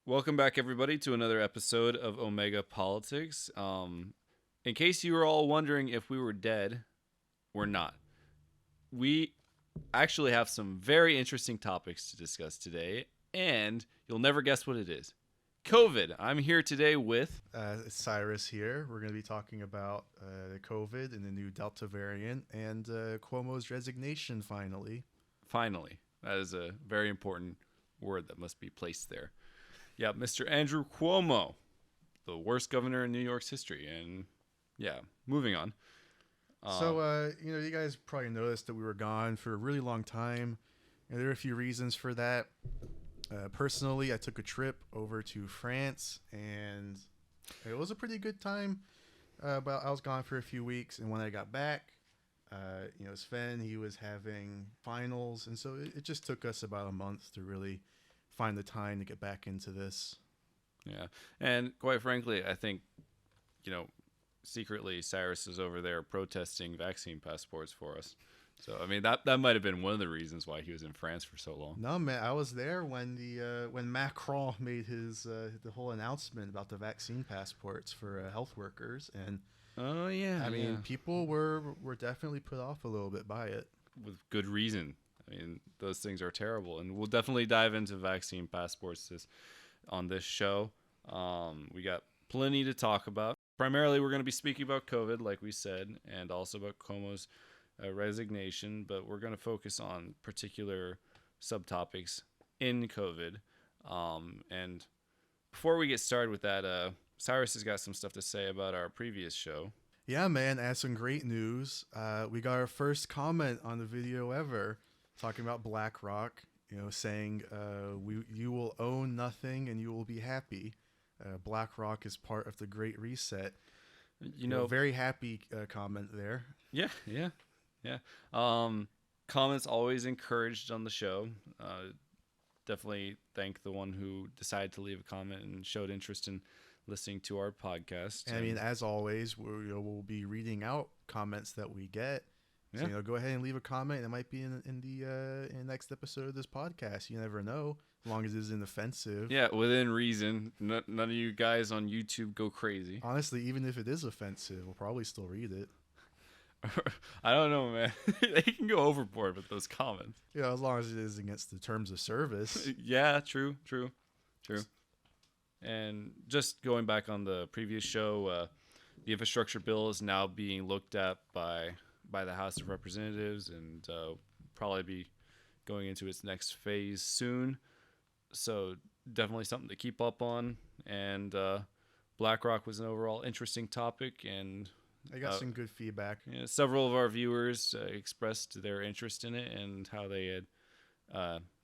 Welcome back, everybody, to another episode of Omega Politics. In case you were all wondering if we were dead, we're not. We actually have some very interesting topics to discuss today, and you'll never guess what it is. COVID. I'm here today with. It's Cyrus here. We're going to be talking about COVID and the new Delta variant and Cuomo's resignation finally. Finally, that is a very important word that must be placed there. Yeah, Mr. Andrew Cuomo, the worst governor in New York's history. And yeah, moving on. You guys probably noticed that we were gone for a really long time. There are a few reasons for that. Personally, I took a trip over to France, and it was a pretty good time. But I was gone for a few weeks, and when I got back, Sven, he was having finals, and so it just took us about a month to really find the time to get back into this. Yeah. And quite frankly, I think, secretly Cyrus is over there protesting vaccine passports for us. So, I mean, that might have been one of the reasons why he was in France for so long. No, man, I was there when when Macron made his the whole announcement about the vaccine passports for health workers, and oh yeah, I mean, people were definitely put off a little bit by it. With good reason. I mean, those things are terrible, and we'll definitely dive into vaccine passports on this show. We got plenty to talk about. Primarily, we're going to be speaking about COVID, like we said, and also about Cuomo's resignation, but we're going to focus on particular subtopics in COVID. And before we get started with that, Cyrus has got some stuff to say about our previous show. Yeah, man, I had some great news. We got our first comment on the video ever talking about BlackRock, saying you will own nothing and you will be happy. BlackRock is part of the Great Reset. Very happy comment there. Yeah. Comments always encouraged on the show. Definitely thank the one who decided to leave a comment and showed interest in listening to our podcast. And I mean, as always, we'll be reading out comments that we get. So, go ahead and leave a comment. It might be in the next episode of this podcast. You never know, as long as it isn't offensive. Yeah, within reason. None of you guys on YouTube go crazy. Honestly, even if it is offensive, we'll probably still read it. I don't know, man. They can go overboard with those comments. Yeah, as long as it is against the terms of service. Yeah, true. And just going back on the previous show, the infrastructure bill is now being looked at by the House of Representatives, and probably be going into its next phase soon. So definitely something to keep up on. And BlackRock was an overall interesting topic, and I got some good feedback. Yeah, several of our viewers expressed their interest in it and how they had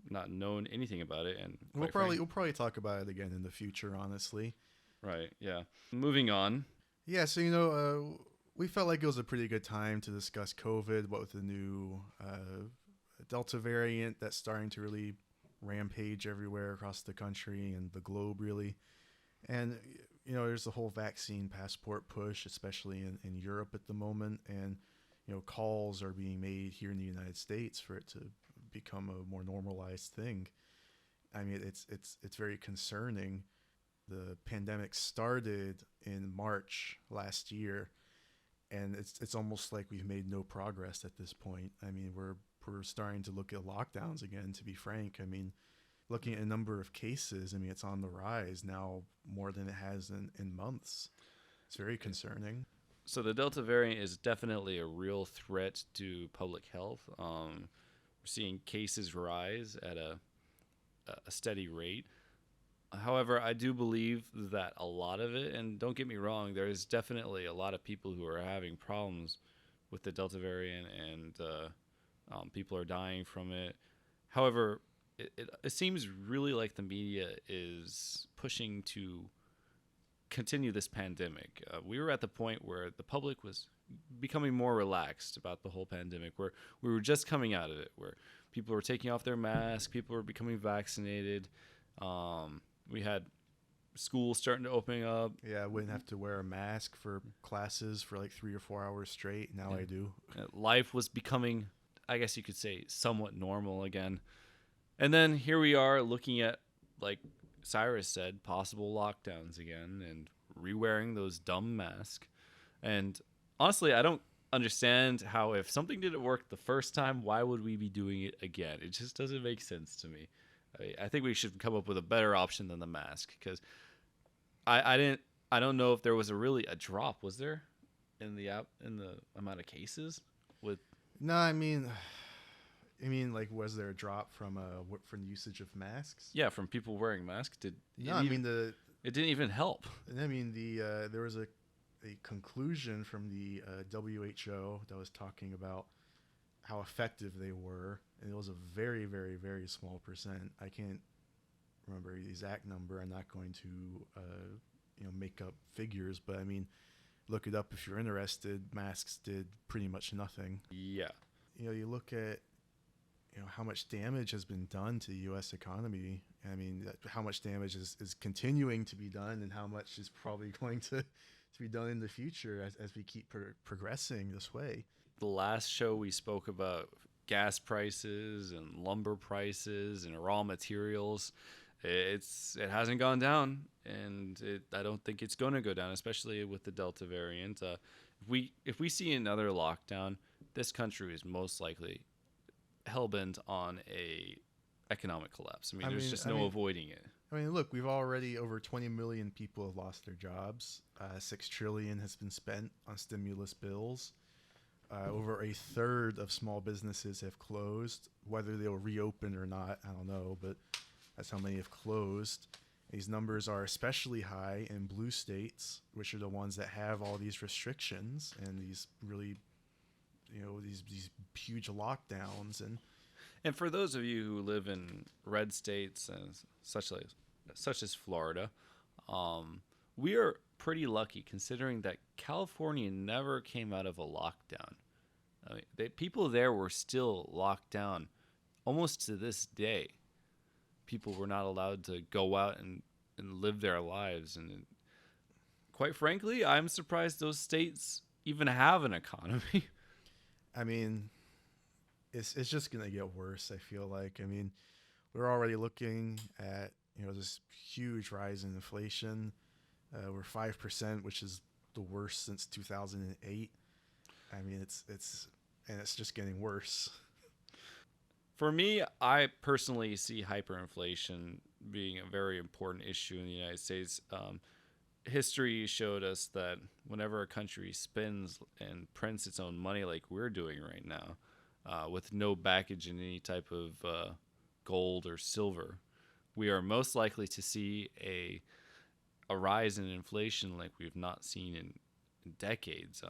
not known anything about it. And we'll probably talk about it again in the future, honestly. Right. Yeah. Moving on. Yeah. So we felt like it was a pretty good time to discuss COVID, what with the new Delta variant that's starting to really rampage everywhere across the country and the globe, really. And there's the whole vaccine passport push, especially in Europe at the moment, and calls are being made here in the United States for it to become a more normalized thing. I mean, it's very concerning. The pandemic started in March last year, and it's almost like we've made no progress at this point. I mean, we're starting to look at lockdowns again, to be frank. I mean, looking at a number of cases, I mean, it's on the rise now more than it has in months. It's very concerning. So the Delta variant is definitely a real threat to public health. We're seeing cases rise at a steady rate. However, I do believe that a lot of it, and don't get me wrong, there is definitely a lot of people who are having problems with the Delta variant, and people are dying from it. However, it seems really like the media is pushing to continue this pandemic. We were at the point where the public was becoming more relaxed about the whole pandemic, where we were just coming out of it, where people were taking off their masks, people were becoming vaccinated. We had schools starting to open up. Yeah, I wouldn't have to wear a mask for classes for like 3 or 4 hours straight. Now I do. Life was becoming, I guess you could say, somewhat normal again. And then here we are looking at like Cyrus said, possible lockdowns again and re-wearing those dumb masks. And honestly, I don't understand how if something didn't work the first time, why would we be doing it again? It just doesn't make sense to me. I think we should come up with a better option than the mask because I don't know if there was a drop. Was there in the amount of cases with No, I mean, like, was there a drop from the usage of masks? yeah from people wearing masks? No, I mean it didn't even help. there was a conclusion from the WHO that was talking about how effective they were, and it was a very, very, very small percent. I can't remember the exact number. I'm not going to make up figures, but I mean, look it up if you're interested. Masks did pretty much nothing. Yeah. You look at how much damage has been done to the U.S. economy. I mean, how much damage is continuing to be done, and how much is probably going to be done in the future as we keep progressing this way. The last show we spoke about gas prices and lumber prices and raw materials. It hasn't gone down, and I don't think it's going to go down, especially with the Delta variant. If we see another lockdown, this country is most likely hellbent on a economic collapse. I mean, there's just no avoiding it. I mean, look, we've already over 20 million people have lost their jobs. $6 trillion has been spent on stimulus bills. Over a third of small businesses have closed. Whether they'll reopen or not, I don't know, but that's how many have closed. These numbers are especially high in blue states, which are the ones that have all these restrictions and these really, these huge lockdowns. And for those of you who live in red states and such as Florida, we are pretty lucky considering that California never came out of a lockdown. I mean, people there were still locked down almost to this day. People were not allowed to go out and live their lives. And quite frankly, I'm surprised those states even have an economy. I mean, it's just going to get worse, I feel like. I mean, we're already looking at, this huge rise in inflation. We're 5%, which is the worst since 2008. I mean, it's just getting worse. For me, I personally see hyperinflation being a very important issue in the United States. History showed us that whenever a country spends and prints its own money like we're doing right now, with no baggage in any type of gold or silver, we are most likely to see a rise in inflation like we've not seen in decades.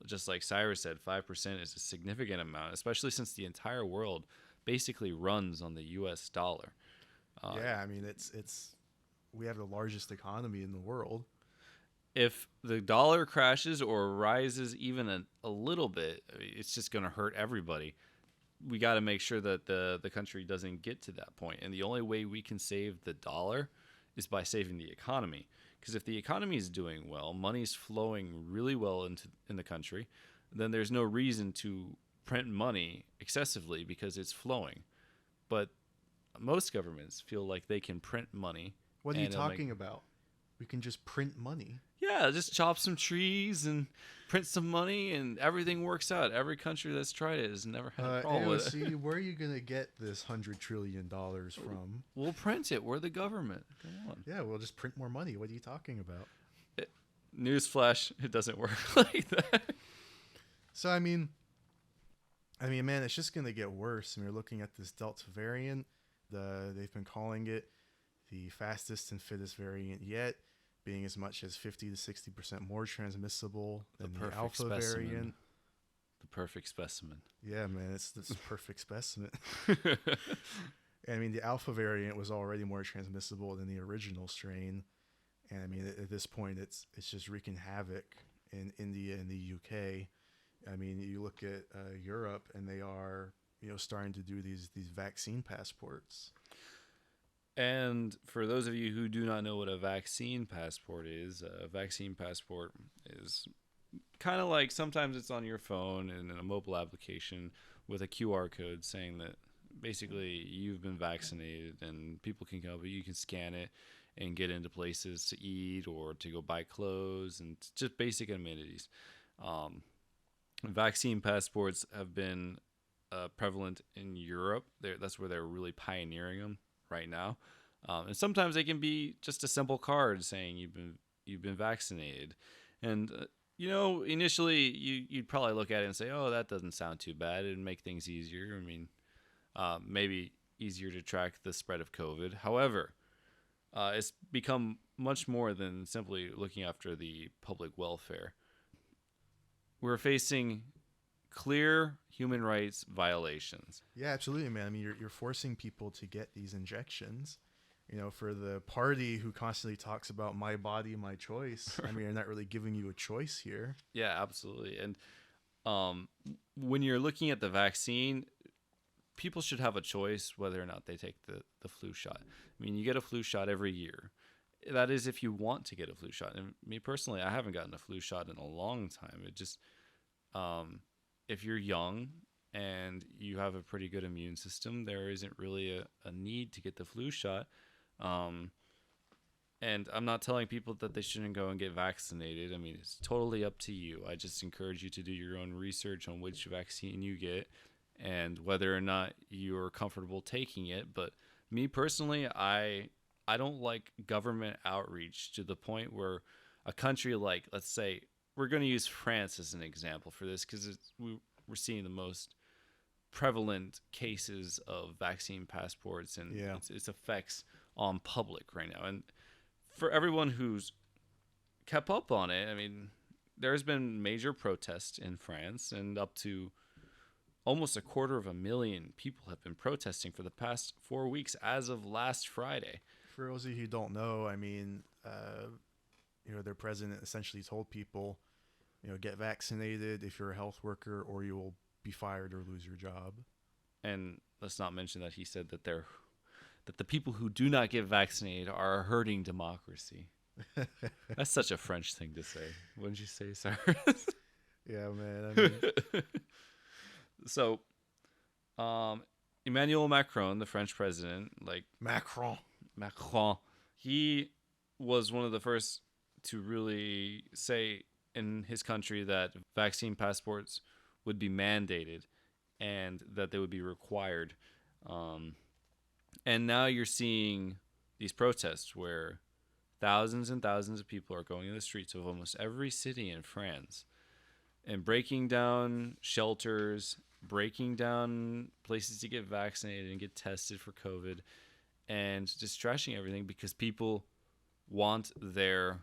Just like Cyrus said, 5% is a significant amount, especially since the entire world basically runs on the U.S. dollar. Yeah, I mean, we have the largest economy in the world. If the dollar crashes or rises even a little bit, it's just going to hurt everybody. We got to make sure that the country doesn't get to that point. And the only way we can save the dollar is by saving the economy. Because if the economy is doing well, money's flowing really well in the country, then there's no reason to print money excessively because it's flowing. But most governments feel like they can print money. What are you talking about? We can just print money. Yeah, just chop some trees and print some money and everything works out. Every country that's tried it has never had a problem with it. Where are you going to get this $100 trillion from? We'll print it. We're the government. Come on. Yeah, we'll just print more money. What are you talking about? Newsflash, it doesn't work like that. So, I mean, man, it's just going to get worse. I mean, we're looking at this Delta variant. They've been calling it the fastest and fittest variant yet, being as much as 50 to 60% more transmissible than the Alpha variant. The perfect specimen. Yeah, man, it's this perfect specimen. I mean, the Alpha variant was already more transmissible than the original strain. And I mean, at this point, it's just wreaking havoc in India and the UK. I mean, you look at Europe, and they are starting to do these vaccine passports. And for those of you who do not know what a vaccine passport is, a vaccine passport is kind of like sometimes it's on your phone and in a mobile application with a QR code saying that basically you've been vaccinated and people can come, but you can scan it and get into places to eat or to go buy clothes and just basic amenities. Um, Vaccine passports have been prevalent in Europe. That's where they're really pioneering them right now. And sometimes they can be just a simple card saying you've been vaccinated. And initially you'd probably look at it and say, "Oh, that doesn't sound too bad. It'd make things easier." I mean, maybe easier to track the spread of COVID. However, it's become much more than simply looking after the public welfare. We're facing clear human rights violations. Yeah, absolutely, man. I mean, you're forcing people to get these injections. You know, for the party who constantly talks about my body, my choice. I mean, they're not really giving you a choice here. Yeah, absolutely. And um, when you're looking at the vaccine, people should have a choice whether or not they take the flu shot. I mean, you get a flu shot every year. That is if you want to get a flu shot. And me personally, I haven't gotten a flu shot in a long time. It just, if you're young and you have a pretty good immune system, there isn't really a need to get the flu shot. Um, and I'm not telling people that they shouldn't go and get vaccinated. I mean, it's totally up to you. I just encourage you to do your own research on which vaccine you get and whether or not you're comfortable taking it. But me personally, I don't like government outreach to the point where a country like, let's say, we're going to use France as an example for this because we're seeing the most prevalent cases of vaccine passports and Yeah. its effects on public right now. And for everyone who's kept up on it, I mean, there's been major protests in France, and up to almost 250,000 people have been protesting for the past 4 weeks as of last Friday. For those of you who don't know, I mean, their president essentially told people, get vaccinated if you're a health worker, or you will be fired or lose your job. And let's not mention that he said that the people who do not get vaccinated are hurting democracy. That's such a French thing to say. Wouldn't you say, sir? Yeah, man. I mean, So, Emmanuel Macron, the French president, Macron. he was one of the first to really say in his country that vaccine passports would be mandated and that they would be required. And now you're seeing these protests where thousands and thousands of people are going in the streets of almost every city in France and breaking down shelters, breaking down places to get vaccinated and get tested for COVID, and just trashing everything because people want their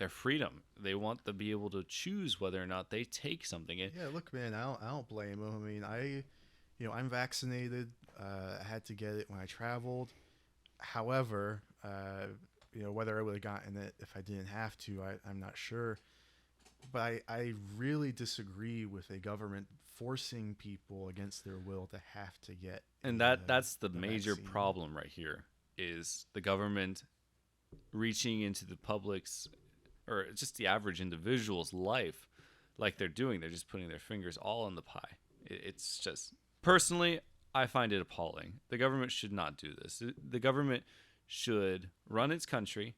freedom. They want to be able to choose whether or not they take something. Yeah, look, man, I don't blame him. I mean, I'm vaccinated. I had to get it when I traveled. However, whether I would have gotten it if I didn't have to, I'm not sure. But I really disagree with a government forcing people against their will to have to get. And that's the major vaccine. problem right here is the government reaching into the public's or just the average individual's life like they're doing. They're just putting their fingers all in the pie. It's just, personally, I find it appalling. The government should not do this. The government should run its country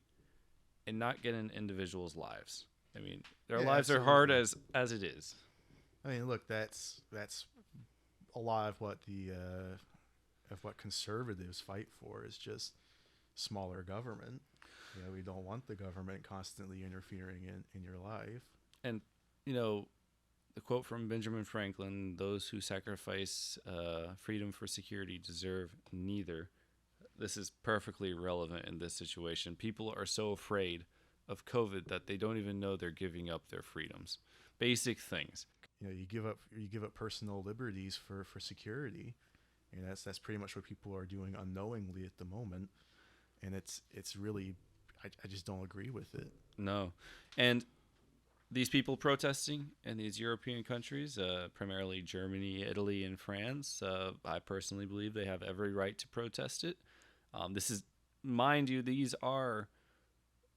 and not get in individuals' lives. I mean, their lives absolutely. are hard as it is. I mean, look, that's a lot of what what conservatives fight for is just smaller government. We don't want the government constantly interfering in your life. And, the quote from Benjamin Franklin, those who sacrifice freedom for security deserve neither. This is perfectly relevant in this situation. People are so afraid of COVID that they don't even know they're giving up their freedoms. Basic things. You give up personal liberties for security. That's pretty much what people are doing unknowingly at the moment. And it's really, I just don't agree with it. No. And these people protesting in these European countries, primarily Germany, Italy, and France, I personally believe they have every right to protest it. This is, mind you, these are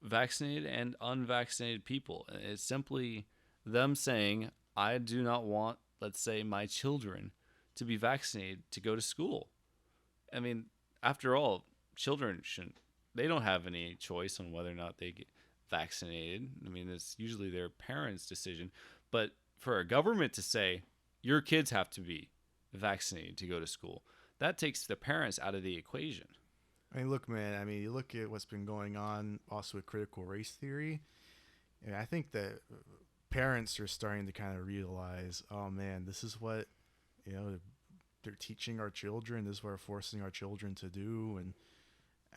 vaccinated and unvaccinated people. It's simply them saying, I do not want, let's say, my children to be vaccinated to go to school. I mean, after all, children shouldn't. They don't have any choice on whether or not they get vaccinated. I mean, it's usually their parents' decision. But for a government to say your kids have to be vaccinated to go to school, that takes the parents out of the equation. I mean, look, man. I mean, you look at what's been going on also with critical race theory, and I think that parents are starting to kind of realize, oh man, this is what you know they're teaching our children. This is what we're forcing our children to do. And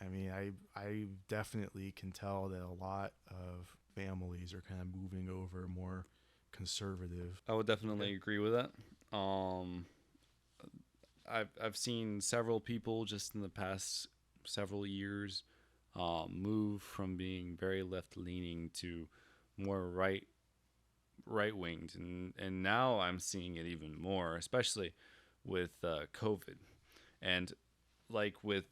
I mean, I definitely can tell that a lot of families are kind of moving over more conservative. I would Okay. definitely agree with that. Um, I've seen several people just in the past several years move from being very left leaning to more right winged, and now I'm seeing it even more, especially with COVID, and like with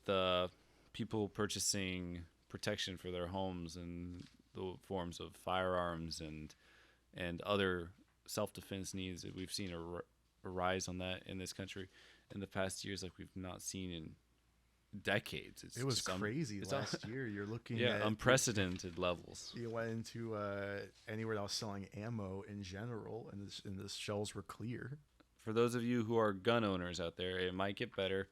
people purchasing protection for their homes and the forms of firearms and other self defense needs. That we've seen a rise on that in this country in the past years, like we've not seen in decades. It's It was just crazy it's last year. You're looking yeah, at unprecedented levels. you went into anywhere that was selling ammo in general, and the shelves were clear. For those of you who are gun owners out there, it might get better.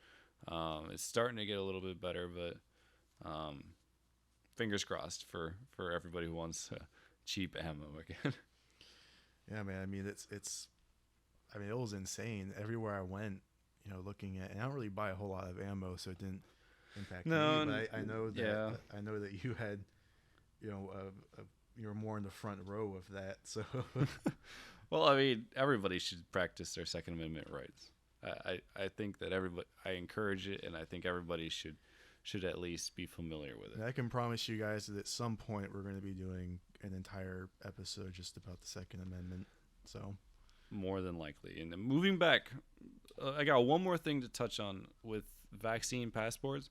It's starting to get a little bit better, but um, fingers crossed for everybody who wants cheap ammo again. Yeah, man. I mean, it's. I mean, it was insane. Everywhere I went, looking at, and I don't really buy a whole lot of ammo, so it didn't impact me. No, But and I know that yeah. I know that you had, you were more in the front row of that. So Well, I mean, everybody should practice their Second Amendment rights. I think that everybody, I encourage it, and I think everybody should at least be familiar with it. and I can promise you guys that at some point we're going to be doing an entire episode just about the Second Amendment. So More than likely. And then moving back, I got one more thing to touch on with vaccine passports.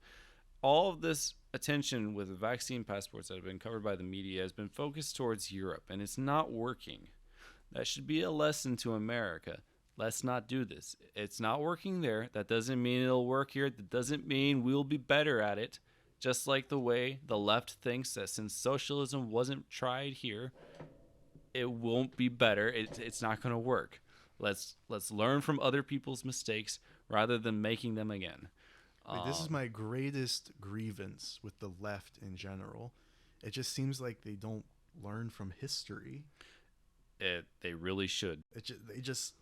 All of this attention with vaccine passports that have been covered by the media has been focused towards Europe, and it's not working. That should be a lesson to America. Let's not do this. It's not working there. That doesn't mean it'll work here. That doesn't mean we'll be better at it. Just like the way the left thinks that since socialism wasn't tried here, it won't be better. It's not going to work. Let's learn from other people's mistakes rather than making them again. like, this is Um, my greatest grievance with the left in general. It just seems like they don't learn from history. they really should. They just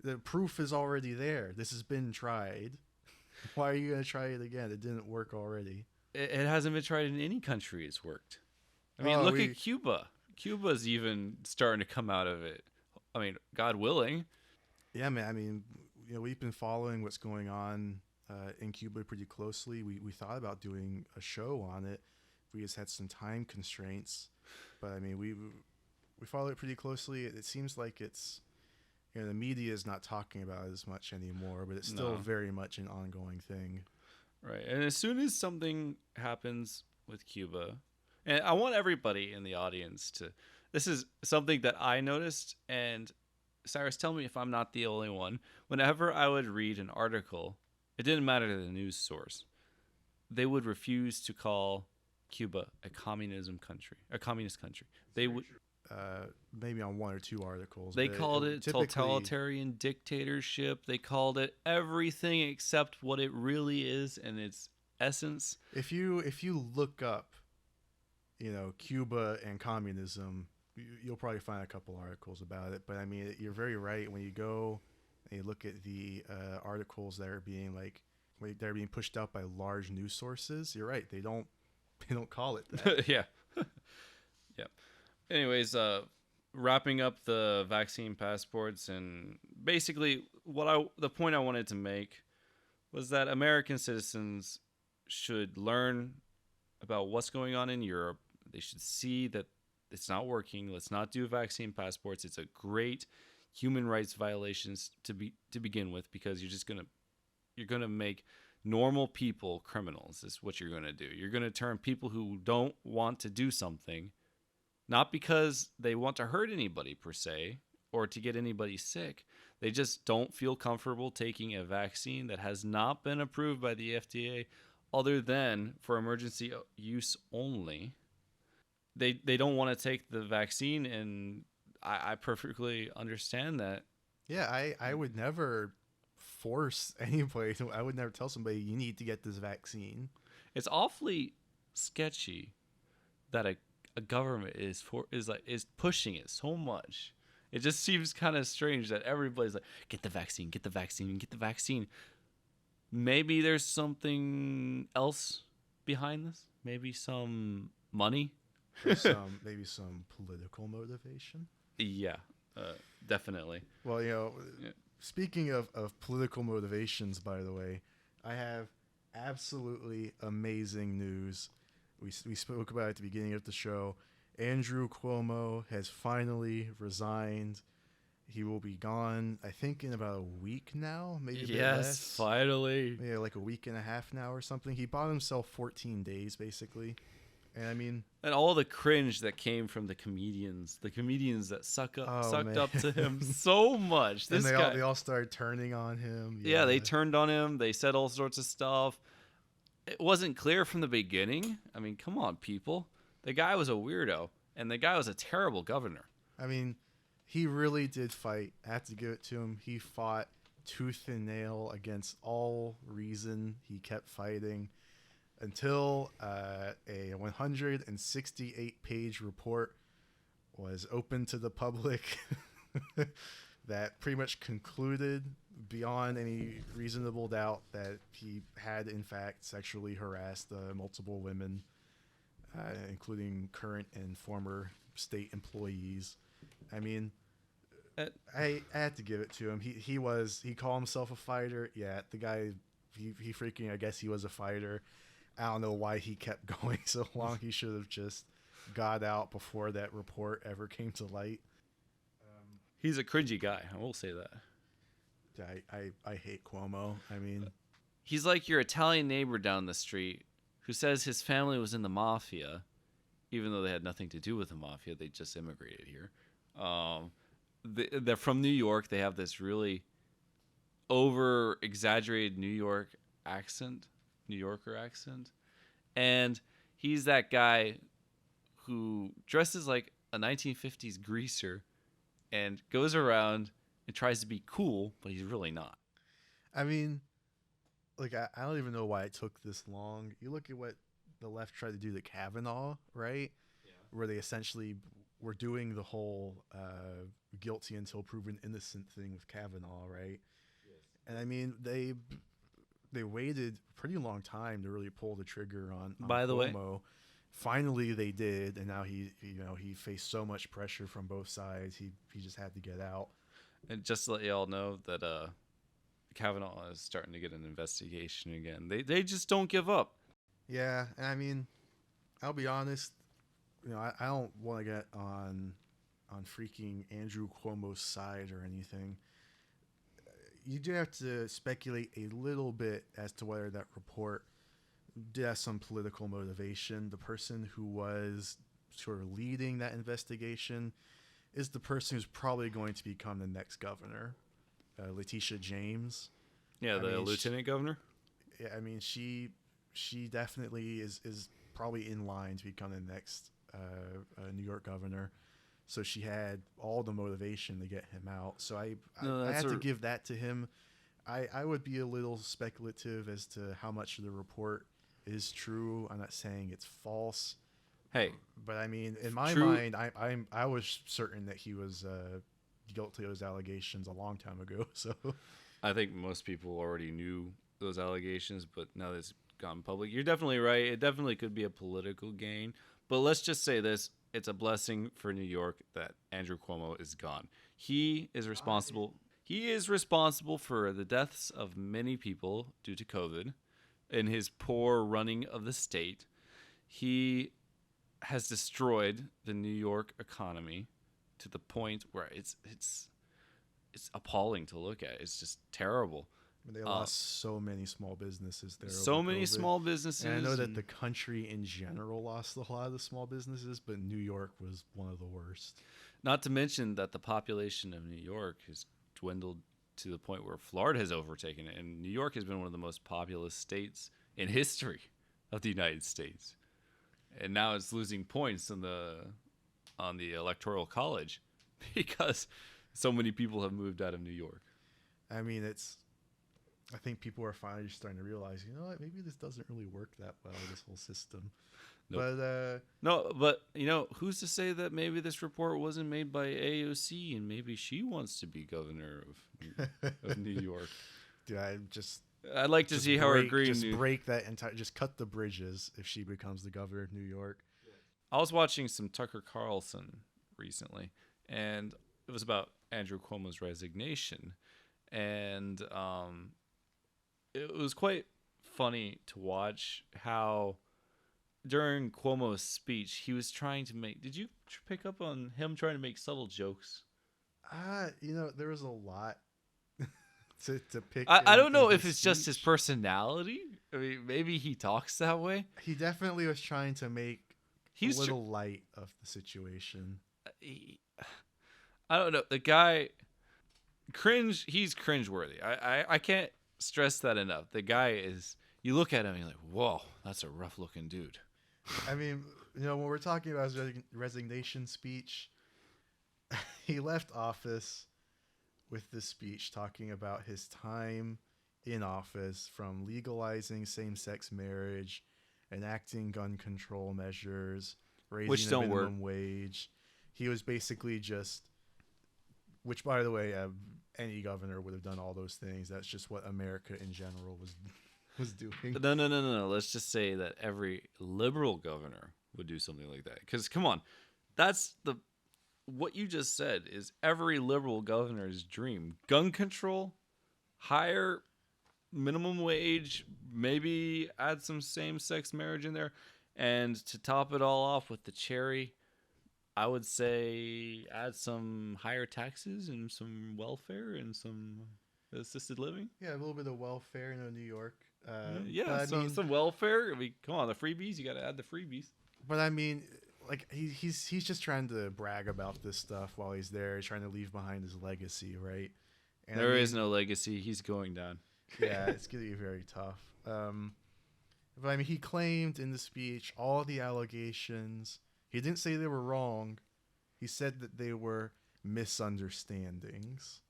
the proof is already there. This has been tried. Why are you gonna try it again? It didn't work already. It hasn't been tried in any country. It's worked. I mean, Oh, look at we Cuba. Cuba's even starting to come out of it. I mean, God willing. yeah, man. I mean, we've been following what's going on in Cuba pretty closely. We thought about doing a show on it. We just had some time constraints, but I mean, we follow it pretty closely. It seems like it's the media is not talking about it as much anymore, but it's still No. very much an ongoing thing. Right. And as soon as something happens with Cuba, and I want everybody in the audience to, this is something that I noticed, and Cyrus, tell me if I'm not the only one. Whenever I would read an article, it didn't matter the news source, they would refuse to call Cuba a communist country. They would. Maybe on one or two articles, They but called it typically, totalitarian dictatorship. They called it everything except what it really is in its essence. if you look up, Cuba and communism, you'll probably find a couple articles about it. But I mean, you're very right when you go and you look at the articles that are being they're being pushed out by large news sources. You're right; they don't call it that. Yeah. Yeah. Anyways, wrapping up the vaccine passports, and basically the point I wanted to make was that American citizens should learn about what's going on in Europe. They should see that it's not working. Let's not do vaccine passports. It's a great human rights violations to begin with, because you're gonna make normal people criminals. Is what you're gonna do. You're gonna turn people who don't want to do something, not because they want to hurt anybody per se. or to get anybody sick. They just don't feel comfortable taking a vaccine that has not been approved by the FDA other than for emergency use only. They don't want to take the vaccine, and I perfectly understand that. Yeah, I would never force anybody to. I would never tell somebody you need to get this vaccine. It's awfully sketchy that a government is pushing it so much. It just seems kind of strange that everybody's like, get the vaccine, get the vaccine, get the vaccine. Maybe there's something else behind this. Maybe some money. Or some maybe some political motivation. Yeah, definitely. Well, Yeah. speaking of political motivations, by the way, I have absolutely amazing news. We spoke about it at the beginning of the show. Andrew Cuomo has finally resigned. He will be gone, I think, in about a week now, maybe a bit less. Finally. Yeah, like a week and a half now or something. He bought himself 14 days, basically. And I mean, And all the cringe that came from the comedians that sucked man. up to him so much. This and guy, they all started turning on him. yeah, they turned on him. They said all sorts of stuff. It wasn't clear from the beginning. I mean, come on, people. The guy was a weirdo, and the guy was a terrible governor. I mean, he really did fight. I have to give it to him. He fought tooth and nail against all reason. He kept fighting until a 168-page report was open to the public that pretty much concluded beyond any reasonable doubt that he had in fact sexually harassed multiple women, including current and former state employees. I mean, I had to give it to him. He called himself a fighter. Yeah, the guy, he freaking, I guess he was a fighter. I don't know why he kept going so long. He should have just got out before that report ever came to light. He's a cringy guy. I will say that. I hate Cuomo. I mean, He's like your Italian neighbor down the street who says his family was in the mafia, even though they had nothing to do with the mafia. They just immigrated here. They're from New York. They have this really over exaggerated New Yorker accent. And he's that guy who dresses like a 1950s greaser and goes around and tries to be cool, but he's really not. I mean, like I don't even know why it took this long. You look at what the left tried to do to Kavanaugh, right? Yeah. Where they essentially were doing the whole guilty until proven innocent thing with Kavanaugh, right? Yes. And I mean, they waited a pretty long time to really pull the trigger on By the way, Cuomo. Finally, they did, and now he faced so much pressure from both sides. He just had to get out. and just to let y'all know that Kavanaugh is starting to get an investigation again. They just don't give up. Yeah, and I mean, I'll be honest. I don't want to get on freaking Andrew Cuomo's side or anything. You do have to speculate a little bit as to whether that report did have some political motivation. The person who was sort of leading that investigation is the person who's probably going to become the next governor, Letitia James. Yeah, the lieutenant governor. Yeah, I mean, she definitely is probably in line to become the next New York governor. So she had all the motivation to get him out. So I had to give that to him. I would be a little speculative as to how much of the report is true. I'm not saying it's false. Hey, But I mean, in my mind, I was certain that he was guilty of those allegations a long time ago. So I think most people already knew those allegations, but now that it's gone public, you're definitely right. It definitely could be a political gain. But let's just say this. It's a blessing for New York that Andrew Cuomo is gone. He is responsible. He is responsible for the deaths of many people due to COVID and his poor running of the state. He has destroyed the New York economy to the point where it's appalling to look at. It's just terrible. they lost so many small businesses there. So over many COVID. small businesses. And I know that the country in general lost a lot of the small businesses, but New York was one of the worst. Not to mention that the population of New York has dwindled to the point where Florida has overtaken it, and New York has been one of the most populous states in history of the United States, and now it's losing points on the electoral college because so many people have moved out of New York. I mean, it's. I think people are finally just starting to realize, you know what, maybe this doesn't really work that well, this whole system. Nope. But No, but who's to say that maybe this report wasn't made by AOC and maybe she wants to be governor of New York? dude, I'd like to see how her green. Break that entire, just cut the bridges if she becomes the governor of New York. I was watching some Tucker Carlson recently, and it was about Andrew Cuomo's resignation, and it was quite funny to watch how during Cuomo's speech he was trying to make. Did you pick up on him trying to make subtle jokes? There was a lot to pick. I don't know if it's just his personality. I mean, maybe he talks that way. He definitely was trying to make a little light of the situation. I don't know. The guy, cringe. He's cringeworthy. I can't stress that enough. The guy is. You look at him, and you're like, whoa, that's a rough looking dude. I mean, when we're talking about his resignation speech, he left office with this speech talking about his time in office, from legalizing same-sex marriage, enacting gun control measures, raising the minimum wage. He was basically just, which by the way, any governor would have done all those things. That's just what America in general was doing. No. Let's just say that every liberal governor would do something like that. Because come on, that's what you just said is every liberal governor's dream. Gun control, higher minimum wage, maybe add some same-sex marriage in there, and to top it all off with the cherry, I would say add some higher taxes and some welfare and some assisted living. Yeah, a little bit of welfare in New York. Some welfare. I mean, come on, the freebies. You got to add the freebies. But I mean, like he's just trying to brag about this stuff while he's there. He's trying to leave behind his legacy, right? And there is no legacy. He's going down. Yeah, it's gonna be very tough. But I mean, he claimed in the speech all the allegations. He didn't say they were wrong. He said that they were misunderstandings.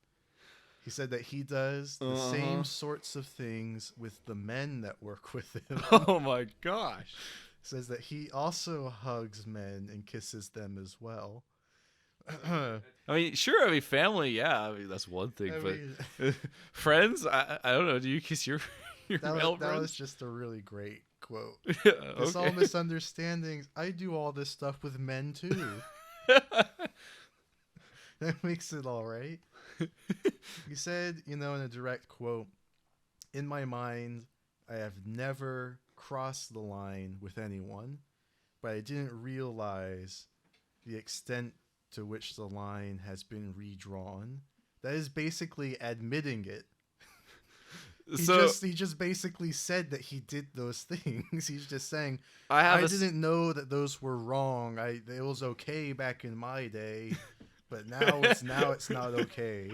He said that he does the same sorts of things with the men that work with him. Oh my gosh. Says that he also hugs men and kisses them as well. I mean, sure, family, yeah. I mean, that's one thing, but friends, I don't know. Do you kiss your male friends? That was just a really great quote. Yeah, it's all misunderstandings. I do all this stuff with men too. That makes it all right. He said, in a direct quote, "In my mind, I have never crossed the line with anyone, but I didn't realize the extent to which the line has been redrawn." That is basically admitting it. He just basically said that he did those things. He's just saying, I didn't know that those were wrong. It was okay back in my day. But now it's not okay.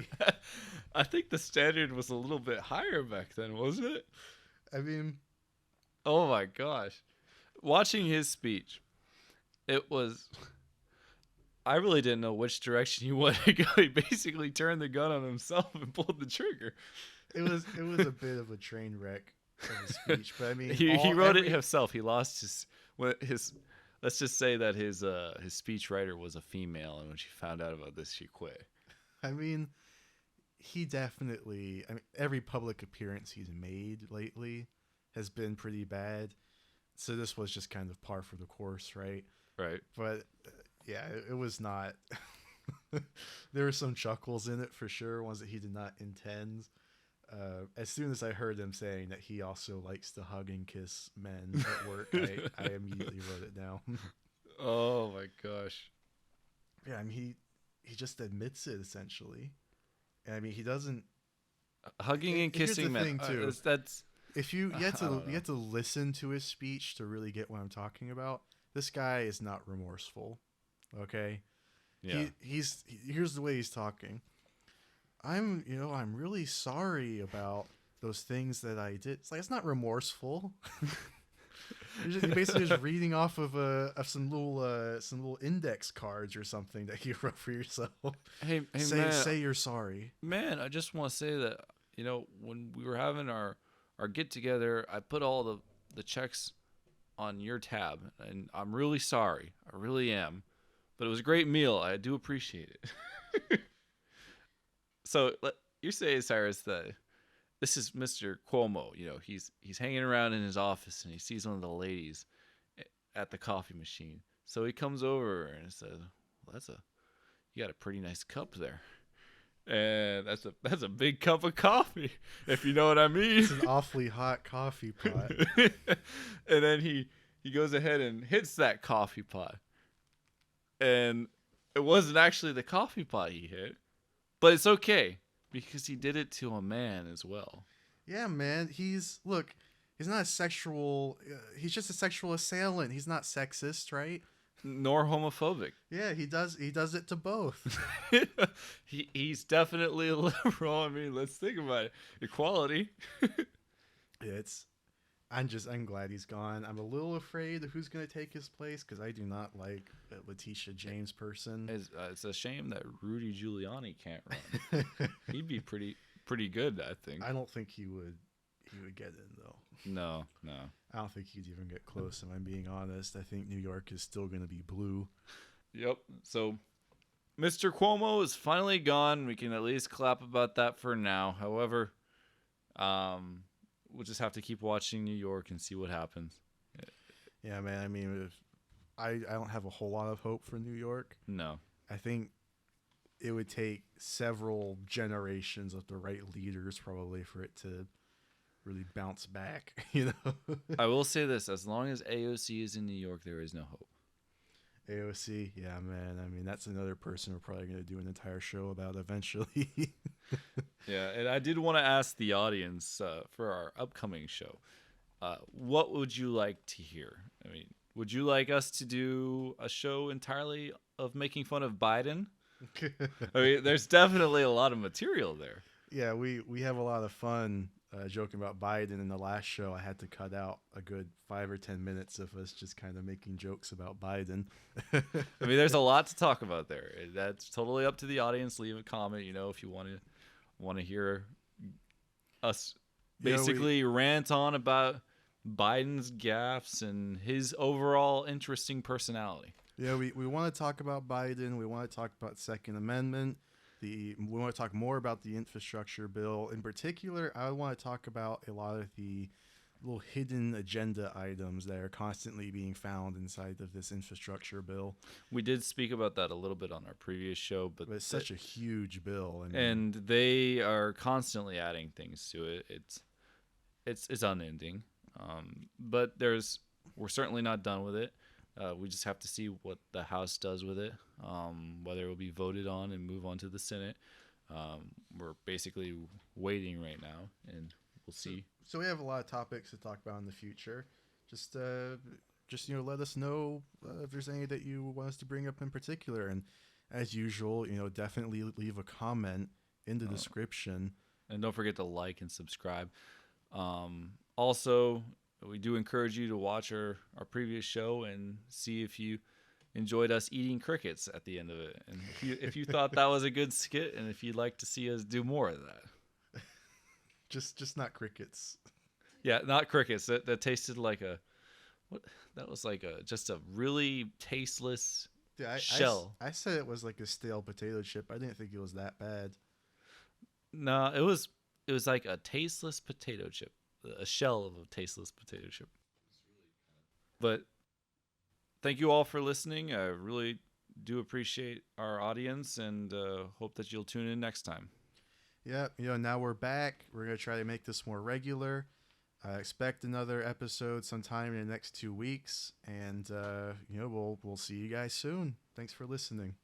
I think the standard was a little bit higher back then, wasn't it? I mean, oh my gosh. Watching his speech, it was, I really didn't know which direction he wanted to go. He basically turned the gun on himself and pulled the trigger. It was a bit of a train wreck of a speech, but I mean, he wrote it himself. He lost his let's just say that his speech writer was a female, and when she found out about this, she quit. I mean, he definitely. I mean, every public appearance he's made lately has been pretty bad. So this was just kind of par for the course, right? Right. But yeah, it was not. There were some chuckles in it for sure, ones that he did not intend. As soon as I heard him saying that he also likes to hug and kiss men at work, I immediately wrote it down. Oh my gosh. Yeah, I mean, he just admits it essentially. And I mean, he doesn't. Hugging and kissing men. Too. That's if you have to listen to his speech to really get what I'm talking about. This guy is not remorseful. Okay. Yeah. Here's the way he's talking. I'm really sorry about those things that I did. It's like it's not remorseful. You're basically just reading off of some little index cards or something that you wrote for yourself. Hey, Say you're sorry. man, I just want to say that when we were having our get together, I put all the checks on your tab, and I'm really sorry. I really am. But it was a great meal. I do appreciate it. So you're saying, Cyrus, that this is Mr. Cuomo. He's hanging around in his office and he sees one of the ladies at the coffee machine. So he comes over and says, "Well, you got a pretty nice cup there." And that's a big cup of coffee, if you know what I mean. It's an awfully hot coffee pot. And then he goes ahead and hits that coffee pot. And it wasn't actually the coffee pot he hit, but it's okay because he did it to a man as well. Yeah, man. He's not a sexual. He's just a sexual assailant. He's not sexist, right? Nor homophobic. Yeah, he does it to both. He's definitely a liberal. I mean, let's think about it. Equality. Yeah, I'm glad he's gone. I'm a little afraid of who's going to take his place because I do not like that Letitia James person. It's a shame that Rudy Giuliani can't run. He'd be pretty good, I think. I don't think he would get in though. No. I don't think he'd even get close. If I'm being honest, I think New York is still going to be blue. Yep. So Mr. Cuomo is finally gone. We can at least clap about that for now. However, we'll just have to keep watching New York and see what happens. Yeah, man. I mean, I don't have a whole lot of hope for New York. No. I think it would take several generations of the right leaders probably for it to really bounce back, I will say this: as long as AOC is in New York, there is no hope. AOC, yeah, man. I mean, that's another person we're probably going to do an entire show about eventually. Yeah, and I did want to ask the audience for our upcoming show, what would you like to hear? I mean, would you like us to do a show entirely of making fun of Biden? I mean, there's definitely a lot of material there. Yeah, we have a lot of fun joking about Biden. In the last show, I had to cut out a good 5 or 10 minutes of us just kind of making jokes about Biden. I mean, there's a lot to talk about there. That's totally up to the audience. Leave a comment, if you want to hear us basically rant on about Biden's gaffes and his overall interesting personality. Yeah, we want to talk about Biden. We want to talk about Second Amendment. We want to talk more about the infrastructure bill. In particular, I want to talk about a lot of the little hidden agenda items that are constantly being found inside of this infrastructure bill. We did speak about that a little bit on our previous show, but it's such a huge bill. I mean, and they are constantly adding things to it. It's unending. But we're certainly not done with it. We just have to see what the House does with it, whether it will be voted on and move on to the Senate. We're basically waiting right now, and we'll see. So we have a lot of topics to talk about in the future. Just let us know if there's any that you want us to bring up in particular. And as usual, definitely leave a comment in the description. And don't forget to like and subscribe. Also, we do encourage you to watch our previous show and see if you enjoyed us eating crickets at the end of it. And if you thought that was a good skit, and if you'd like to see us do more of that. Just not crickets. Yeah, not crickets. That tasted like that was like just a really tasteless shell. I said it was like a stale potato chip. I didn't think it was that bad. No, it was like a tasteless potato chip. A shell of a tasteless potato chip. But thank you all for listening. I really do appreciate our audience, and hope that you'll tune in next time. Yeah, now we're back. We're going to try to make this more regular. Expect another episode sometime in the next 2 weeks, and we'll see you guys soon. Thanks for listening.